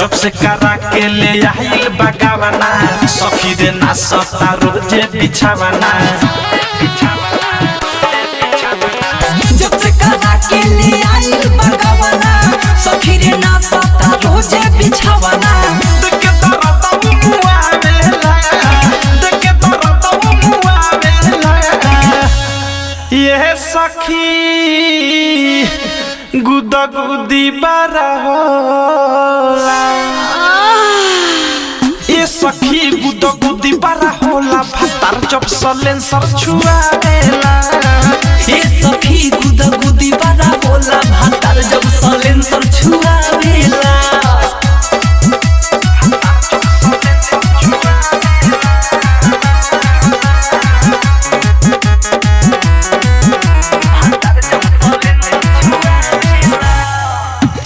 जब से करा के ले आइल बगावना सखी रे ना सता रोजे बिछावना जब से करा के ले आइल बगावना सखी रे ना सता रोजे बिछावना देखे दर्द मुआवेला देखे दर्द मुआवेला ये सखी गुदा गुदी बारा होला ये सखी गुदा गुदी बारा होला भातार जब सलेंसर छुआवेला ये सखी गुदा गुदी बारा होला भातार जब सलेंसर छुआवेला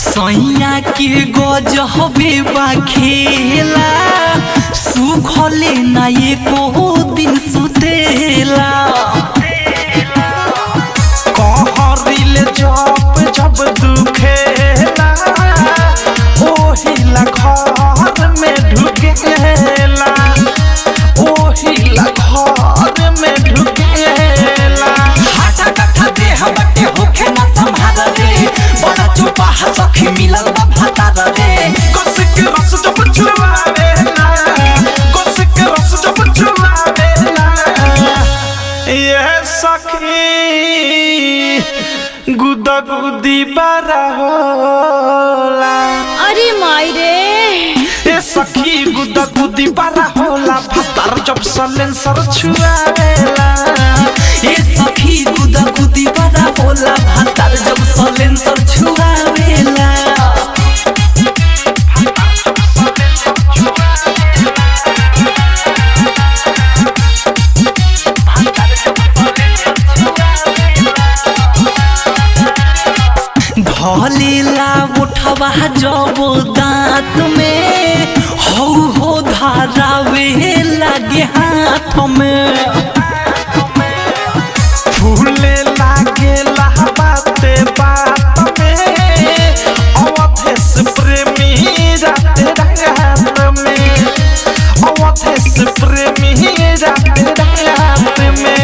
सैया के गजबे बा खेला सुखले ना एको दिन सुतेला कहरिले जब जब दुखेला ओहिला घर में ढुकेला ओहिला घर में ढुकेला हाटा कट्ठा देह बटे होखे ना संभाल रे बड़ा चुपा सखी मिलल बा भातार रे गोसिक रस जब छुआवेला गोसिक रस जब छुआवेला ये सखी गुदा गुदी बारा होला अरे माई रे ए सखी गुदा गुदी बारा होला भातार जब सलेंसर छुआवेला ये सखी गुदा गुदी बड़ा होला भातार जब सलेंसर छुआवेला धलेला उठवा जब दांत में हो धारावे लागे हाथ में फूले लागेला बाते बात में अवधेश प्रेमी राते रात में अवधेश प्रेमी राते रात में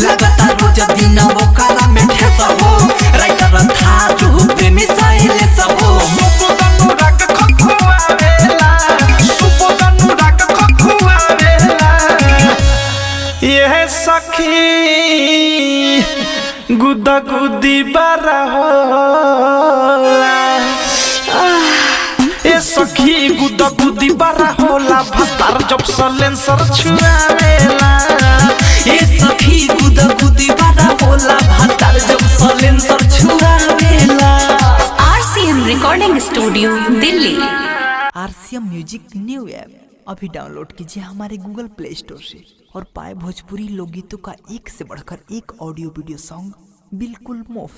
लगातार रोज दिन वो काला में ठेस हो राइटर था जो प्रेमी साइले सब हो सुबोधनु राग खखुआवेला सुबोधनु राग खखुआवेला ये सखी गुदा गुदी बारा होला ए सखी गुदा गुदी बारा होला भातार जब सलेंसर छुआवेला ये सखी गुदा गुदी बड़ा होला भातार जब सलेंसर छुआवेला RCM recording studio Delhi. RCM music new app अभी डाउनलोड कीजिए हमारे गूगल प्ले स्टोर से और पाए भोजपुरी लोकगीतों का एक से बढ़कर एक ऑडियो वीडियो सॉन्ग बिल्कुल मुफ्त।